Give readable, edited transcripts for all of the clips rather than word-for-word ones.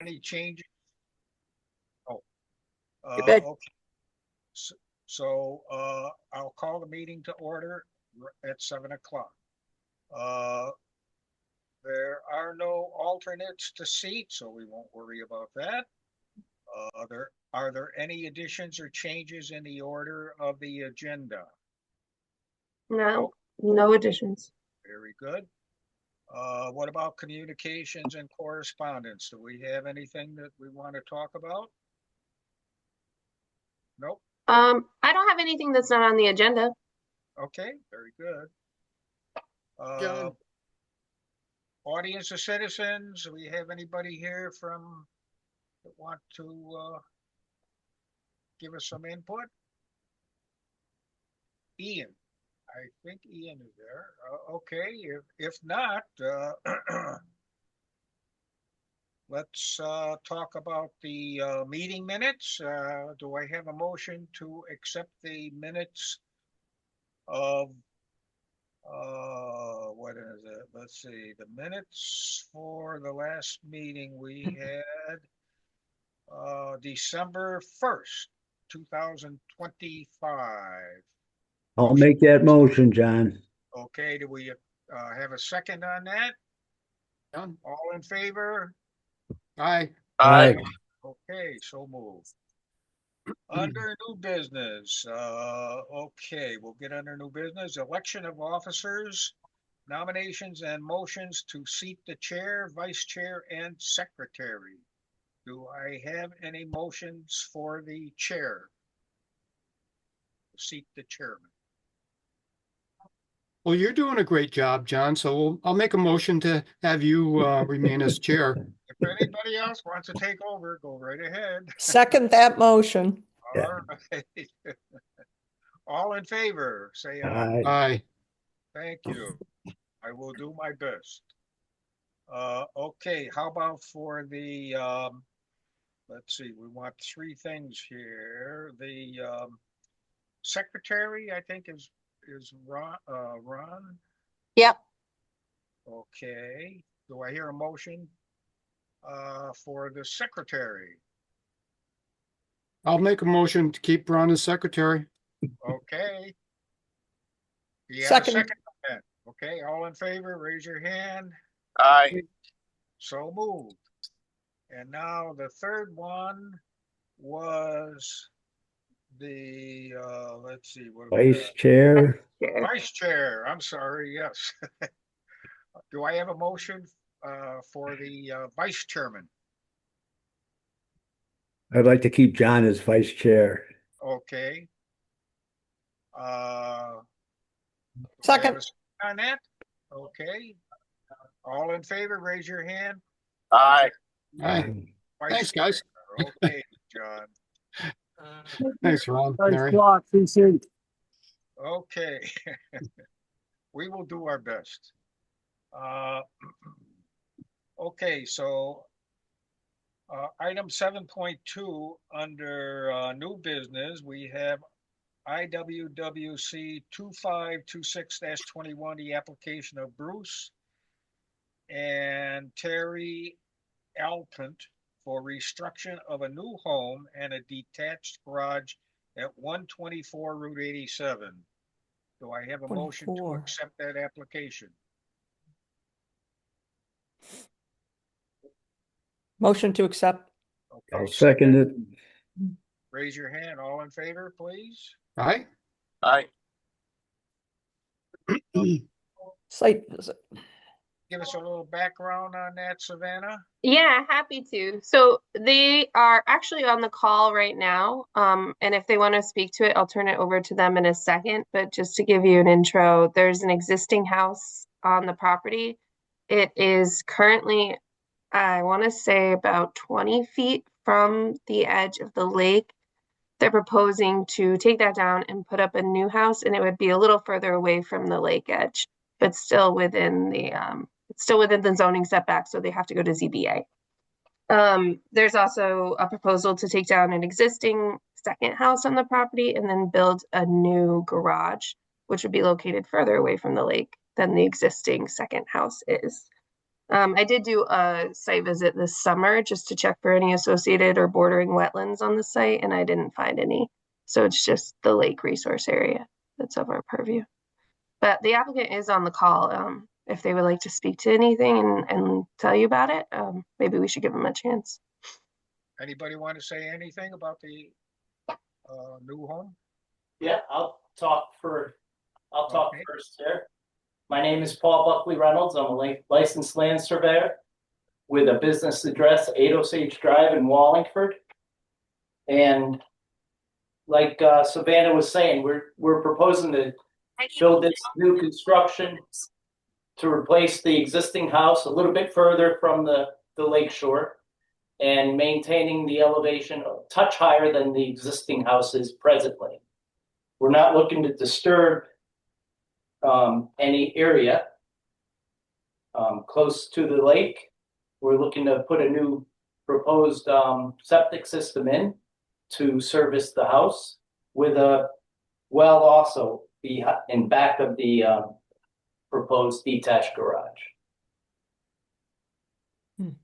any changes? Oh, You're good. okay. So, I'll call the meeting to order at 7 o'clock. There are no alternates to seat, so we won't worry about that. Are there any additions or changes in the order of the agenda? No, no additions. Very good. What about communications and correspondence? Do we have anything that we want to talk about? Nope. I don't have anything that's not on the agenda. Okay, very good. John. Audience of citizens, do we have anybody here from that want to give us some input? Ian, I think Ian is there. Okay, if not, let's talk about the meeting minutes. Do I have a motion to accept the minutes of what is it? Let's see, the minutes for the last meeting we had December 1st, 2025. I'll make that motion, John. Okay, do we have a second on that? John. All in favor? Aye. Aye. Okay, so moved. Under new business, okay, we'll get under new business, election of officers, nominations and motions to seat the chair, vice chair, and secretary. Do I have any motions for the chair? To seat the chairman. Well, you're doing a great job, John, so I'll make a motion to have you remain as chair. If anybody else wants to take over, go right ahead. Second that motion. All right. All in favor, say aye. Aye. Aye. Thank you. I will do my best. Okay, how about for the, let's see, we want three things here. The secretary, I think is Ron. Yep. Okay, do I hear a motion for the secretary? I'll make a motion to keep Ron as secretary. Okay. You have a Second. second on that? Okay, all in favor, raise your hand. Aye. So moved. And now the third one was the, let's see, what do we Vice got? Chair. Vice chair, I'm sorry, yes. Do I have a motion for the vice chairman? I'd like to keep John as Vice Chair. Okay. Do I have Second. a second on that? Okay. All in favor, raise your hand. Aye. Aye. Vice Thanks, guys. chair. Okay, John. Thanks, Ron. Nice Mary. block, CC. Okay. We will do our best. Okay, so item 7.2 under new business, we have IWWC 2526-21, the application of Bruce and Terry Alpint for restructuring of a new home and a detached garage at 124 Route 87. Do I have a motion to 24. accept that application? Motion to accept. Okay, I'll second it. raise your hand. All in favor, please. Aye. Aye. Site visit. Give us a little background on that, Savannah. Yeah, happy to. So they are actually on the call right now. And if they want to speak to it, I'll turn it over to them in a second. But just to give you an intro, there's an existing house on the property. It is currently, I want to say, about 20 feet from the edge of the lake. They're proposing to take that down and put up a new house, and it would be a little further away from the lake edge, but still within the zoning setback, so they have to go to ZBA. There's also a proposal to take down an existing second house on the property and then build a new garage, which would be located further away from the lake than the existing second house is. I did do a site visit this summer just to check for any associated or bordering wetlands on the site, and I didn't find any. So it's just the lake resource area that's of our purview. But the applicant is on the call. If they would like to speak to anything and tell you about it, maybe we should give them a chance. Anybody want to say anything about the new home? Yeah, I'll talk Okay. first here. My name is Paul Buckley Reynolds. I'm a licensed land surveyor with a business address, 8 Osage Drive in Wallingford. And like Savannah was saying, we're proposing to build this new construction to replace the existing house a little bit further from the lake shore and maintaining the elevation a touch higher than the existing house is presently. We're not looking to disturb any area close to the lake. We're looking to put a new proposed septic system to service the house with a well also be in back of the proposed detached garage. And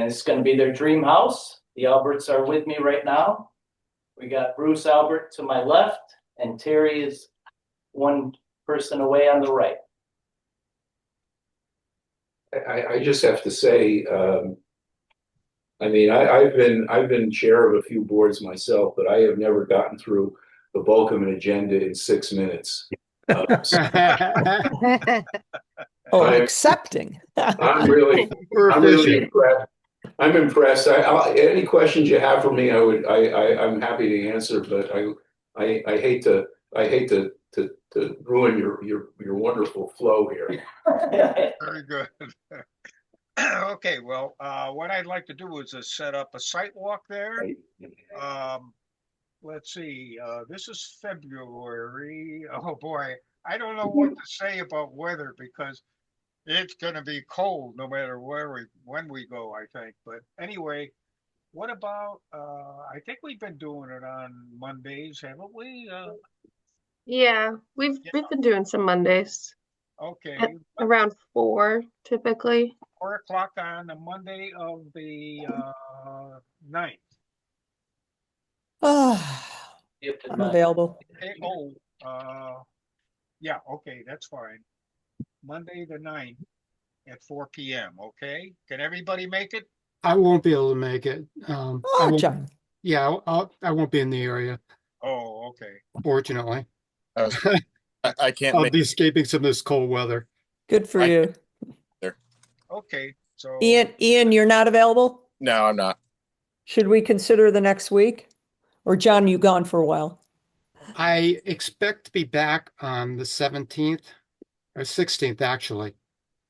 it's going to be their dream house. The Alberts are with me right now. We got Bruce Albert to my left, and Terry is one person away on the right. I just have to say, I mean, I've been chair of a few boards myself, but I have never gotten through the bulk of an agenda in 6 minutes. Oh, I- accepting. I'm really impressed. I'm impressed. Any questions you have for me, I'm happy to answer, but I hate to ruin your wonderful flow here. Very good. Okay, well, what I'd like to do is set up a site walk there. Let's see, this is February. Oh boy, I don't know what to say about weather because it's gonna be cold no matter when we go, I think. But anyway, what about, I think we've been doing it on Mondays, haven't we? Yeah, we've been doing some Mondays Okay, around 4 typically. 4 o'clock on the Monday of the 9th. I'm available. Okay, yeah, okay, that's fine. Monday the 9th at 4 p.m. Okay, can everybody make it? I won't be able to make it. I Oh, won't, John. yeah, I won't be in the area, Oh, okay. fortunately. I can't I'll make. be escaping some of this cold weather. Good for I- you. Okay, so Ian, you're not available? No, I'm not. Should we consider the next week? Or John, you gone for a while? I expect to be back on the 17th or 16th, actually.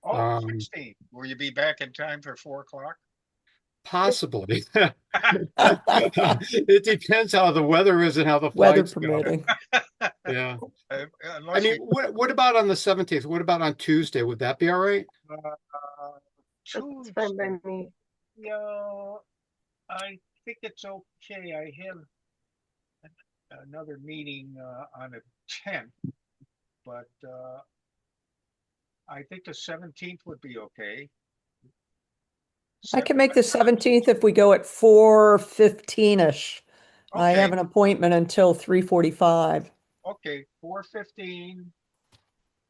16. Will you be back in time for 4 o'clock? Possibly. It depends how the weather is and how the Weather flights go. permitting. Yeah. I Unless mean, what about on the 17th? What about on Tuesday? Would that be all right? That's fine by Tuesday, me. yeah, I think it's okay. I have another meeting on the 10th, but I think the 17th would be okay. I can make the 17th if we go at 4:15-ish. I Okay. have an appointment until 3:45, Okay, 4:15.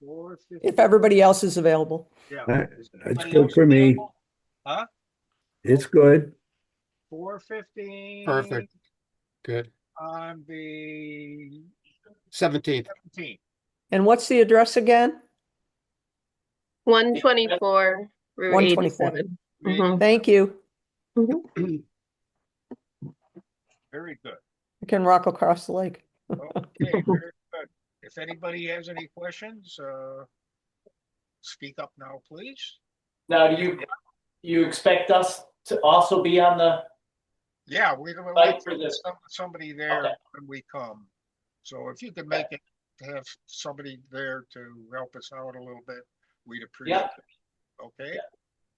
4:15. if everybody else is available. Yeah. Is That's anybody good else for me. available? Huh? It's good. 4:15. Perfect. Good. On the 17th. 17th. And what's the address again? 124 Route 124. 87. Mhm. Thank you. Very good. I can rock across the lake. Okay, very good. If anybody has any questions, speak up now, please. Now, do you expect us to also be on the Yeah, we're gonna site like for this? somebody there Okay. when we come. So if you could make it, to have somebody there to help us out a little bit, we'd appreciate Yeah. it. Okay? Yeah.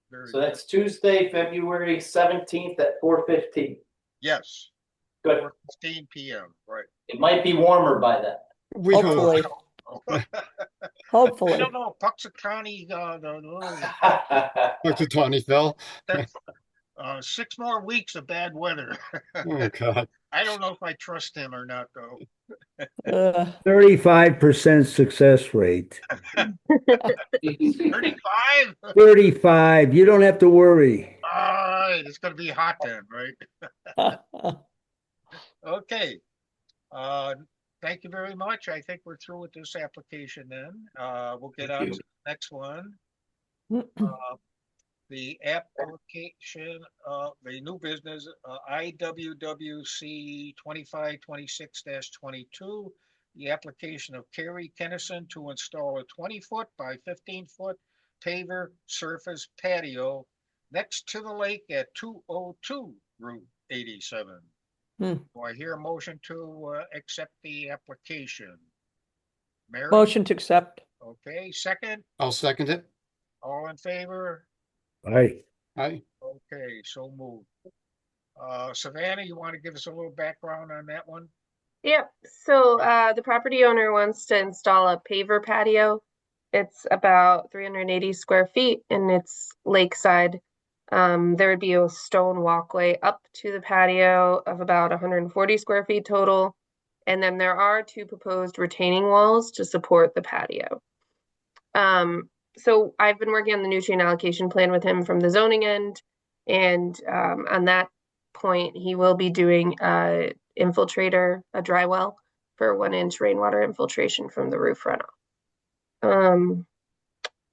Very So good. that's Tuesday, February 17th at 4:15. Yes, Good. 4:15 p.m. Right. It might be warmer by then. We hope. Hopefully. I Hopefully. don't know, Puxatawny, Dr. Tawny Phil. that, 6 more weeks of bad weather. Oh, God. I don't know if I trust him or not, though. 35% success rate. 35? 35. You don't have to worry. All right, it's gonna be hot then, right? Okay. Uh, thank you very much. I think we're through with this application then. We'll get Thank on you. to the next one. The application, the new business, IWWC 2526-22. The application of Kerry Kennison to install a 20-foot by 15-foot paver surface patio next to the lake at 202 Route 87. Do I hear a motion to accept the application? Mary? Motion to accept. Okay, second, I'll second it. all in favor? Aye. Aye. Okay, so moved. Savannah, you want to give us a little background on that one? Yep. So the property owner wants to install a paver patio. It's about 380 square feet and it's lakeside. There would be a stone walkway up to the patio of about 140 square feet total. And then there are 2 proposed retaining walls to support the patio. So I've been working on the nutrient allocation plan with him from the zoning end. And on that point, he will be doing a infiltrator, a dry well for 1-inch rainwater infiltration from the roof runoff.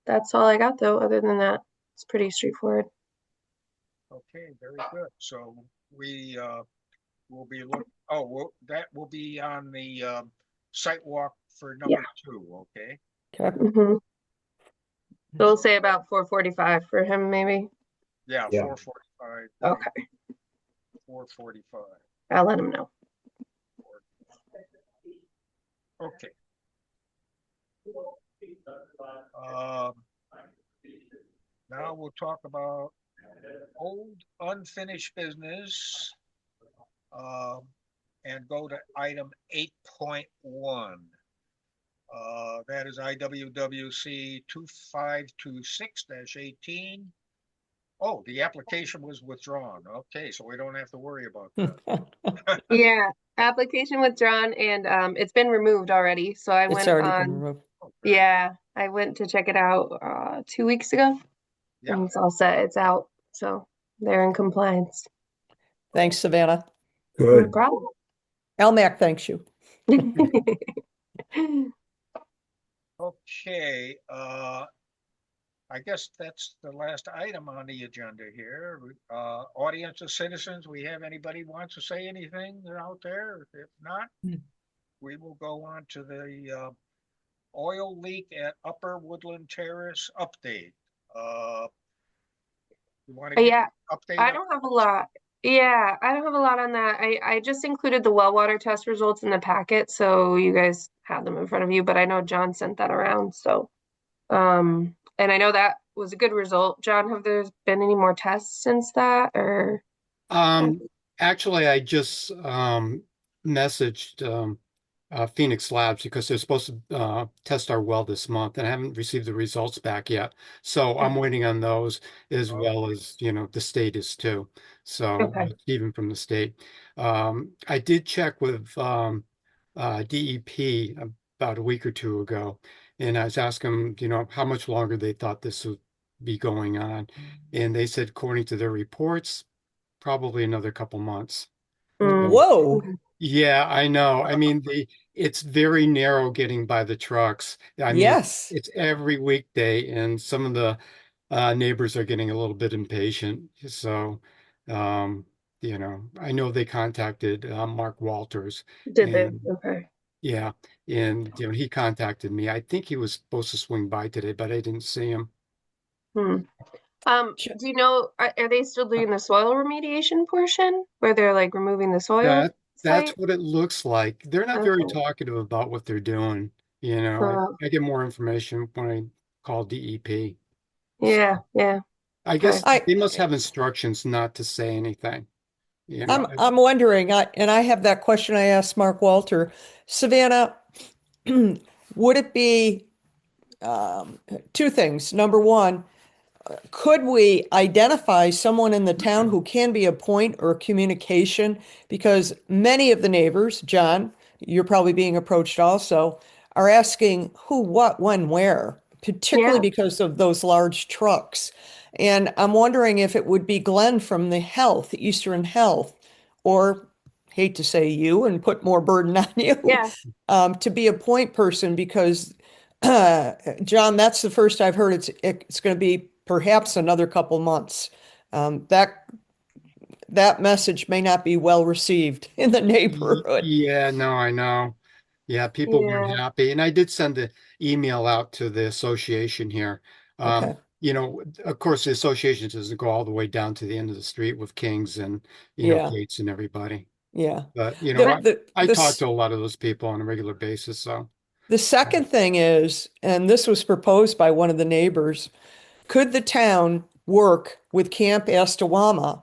That's all I got though. Other than that, it's pretty straightforward. Okay, very good. So we will be that will be on the site walk for number 2, okay? Okay. So we'll say about 4:45 for him, maybe. Yeah, Yeah. 4:45. Okay, 4:45. I'll let him know. Okay. Now we'll talk about old unfinished business. And go to item 8.1. That is IWWC 2526-18. Oh, the application was withdrawn. Okay, so we don't have to worry about that. Yeah, application withdrawn and it's been removed already. So I It's went already been on. removed. Yeah, I went to check it out 2 weeks ago. Yeah. And it's all set. It's out. So they're in compliance. Thanks, Savannah. No Good. problem. Elmac thanks you. Okay, I guess that's the last item on the agenda here. Audience of citizens, we have anybody wants to say anything out there? If not, we will go on to the oil leak at Upper Woodland Terrace update. You want to give Yeah, an update? I don't have a lot. Yeah, I don't have a lot on that. I just included the well water test results in the packet, so you guys have them in front of you, but I know John sent that around, so and I know that was a good result. John, have there been any more tests since that or Actually, I just messaged Phoenix Labs because they're supposed to test our well this month, and I haven't received the results back yet. So I'm waiting on those as well as, the state is too. So Okay. even from the state. I did check with DEP about a week or 2 ago, and I was asking them, how much longer they thought this would be going on. And they said, according to their reports, probably another couple months. Whoa. Yeah, I know. I mean, it's very narrow getting by the trucks. I mean, Yes. it's every weekday, and some of the neighbors are getting a little bit impatient. So, I know they contacted Mark Walters, Did they? and Okay. yeah, and he contacted me. I think he was supposed to swing by today, but I didn't see him. Do you know, are they still doing the soil remediation portion where they're like removing the soil That's site? what it looks like. They're not very Okay. talkative about what they're doing. I get more information when I call DEP. Yeah, yeah. I Okay. guess they must have instructions not to say anything. I'm wondering, and I have that question I asked Mark Walter. Savannah, would it be two things? Number one, could we identify someone in the town who can be a point or communication? Because many of the neighbors, John, you're probably being approached also, are asking who, what, when, where, particularly Yeah. because of those large trucks. And I'm wondering if it would be Glenn from the Health, Eastern Health, or hate to say you and put more burden on you, Yeah. to be a point person because John, that's the first I've heard. It's going to be perhaps another couple months. That message may not be well received in the neighborhood. Yeah, no, I know. Yeah, people weren't Yeah. happy. And I did send the email out to the association here. Okay. Of course, the association doesn't go all the way down to the end of the street with Kings and, Yeah. Gates and everybody. Yeah. But, The the I the talk to s- a lot of those people on a regular basis. So, the second thing is, and this was proposed by one of the neighbors, could the town work with Camp Astawama?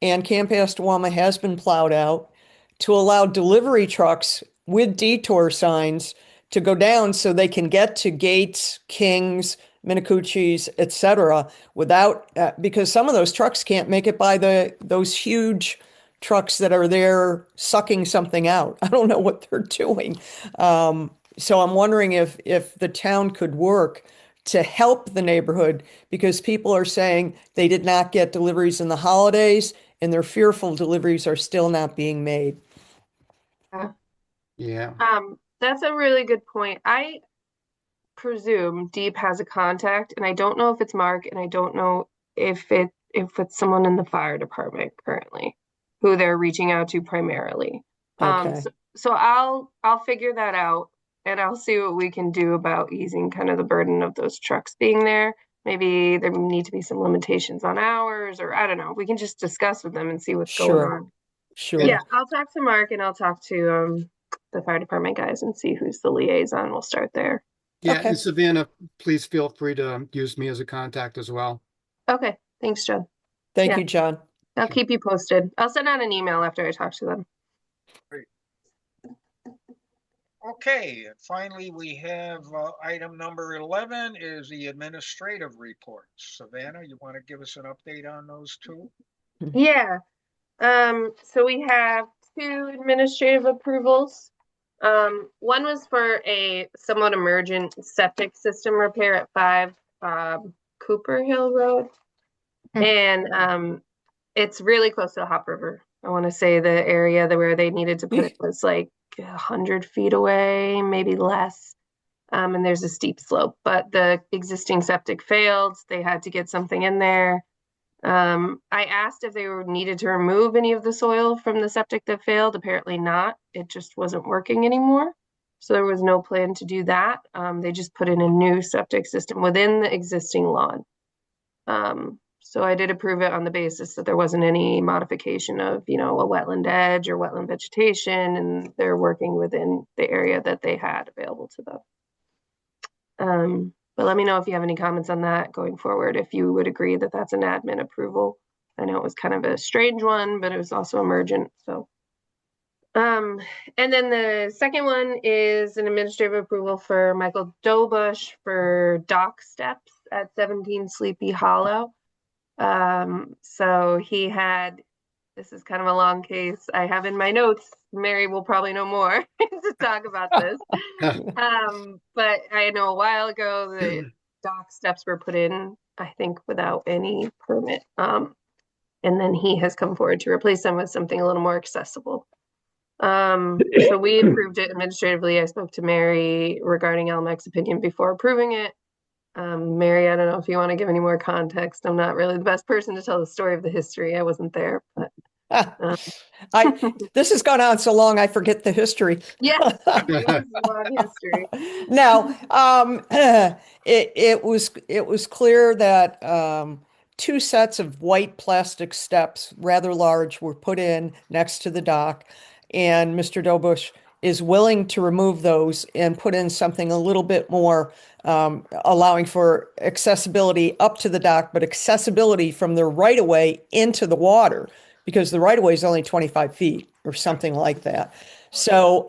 And Camp Astawama has been plowed out to allow delivery trucks with detour signs to go down so they can get to Gates, Kings, Minicucci's, etc. without because some of those trucks can't make it by those huge trucks that are there sucking something out. I don't know what they're doing. So I'm wondering if the town could work to help the neighborhood because people are saying they did not get deliveries in the holidays and they're fearful deliveries are still not being made. yeah. That's a really good point. I presume Deep has a contact, and I don't know if it's Mark, and I don't know if it's someone in the fire department currently, who they're reaching out to primarily. Okay. So I'll figure that out, and I'll see what we can do about easing kind of the burden of those trucks being there. Maybe there need to be some limitations on hours, or I don't know. We can just discuss with them and see what's going Sure. on. Sure. Yeah, I'll talk to Mark and I'll talk to the fire department guys and see who's the liaison. We'll start there. Yeah. Okay. And Savannah, please feel free to use me as a contact as well. Okay, thanks, John. Thank Yeah. you, John. I'll keep you posted. I'll send out an email after I talk to them. Okay, and finally, we have item number 11 is the administrative reports. Savannah, you want to give us an update on those two? Yeah. So we have two administrative approvals. One was for a somewhat emergent septic system repair at 5 Cooper Hill Road. And it's really close to the Hop River. I want to say the area where they needed to put it was like 100 feet away, maybe less. And there's a steep slope, but the existing septic failed. They had to get something in there. I asked if they needed to remove any of the soil from the septic that failed. Apparently not. It just wasn't working anymore. So there was no plan to do that. They just put in a new septic system within the existing lawn. So I did approve it on the basis that there wasn't any modification of, a wetland edge or wetland vegetation, and they're working within the area that they had available to them. But let me know if you have any comments on that going forward, if you would agree that that's an admin approval. I know it was kind of a strange one, but it was also emergent, so. And then the second one is an administrative approval for Michael Dobush for dock steps at 17 Sleepy Hollow. So he had, this is kind of a long case. I have in my notes, Mary will probably know more to talk about this. But I know a while ago the dock steps were put in, I think, without any permit. And then he has come forward to replace them with something a little more accessible. So we approved it administratively. I spoke to Mary regarding LMAC's opinion before approving it. Mary, I don't know if you want to give any more context. I'm not really the best person to tell the story of the history. I wasn't there, but This has gone on so long, I forget the history. yes, it is a long history. Now, it was clear that two sets of white plastic steps, rather large, were put in next to the dock, and Mr. Dobush is willing to remove those and put in something a little bit more allowing for accessibility up to the dock, but accessibility from the right of way into the water because the right of way is only 25 feet or something like that. So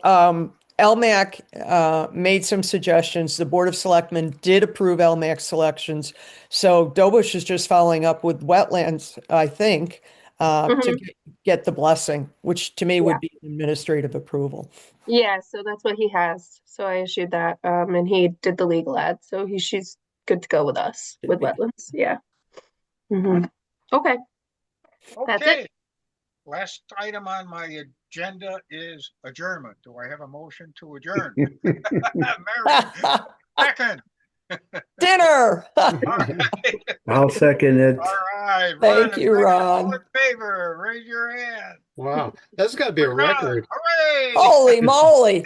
LMAC made some suggestions. The Board of Selectmen did approve LMAC selections. So Dobush is just following up with wetlands, I think, to get the blessing, which to me would be administrative approval. Yeah, so that's what he has. So I issued that, and he did the legal ad. So she's good to go with us with wetlands. Yeah. Okay. That's it. Okay. Last item on my agenda is adjournment. Do I have a motion to adjourn? Mary, second. Dinner. All right. I'll second it. All right. Thank Ron, you, second. Ron. All in favor, raise your hand. Wow, that's got to be a We're done. record. Hooray! Holy moly.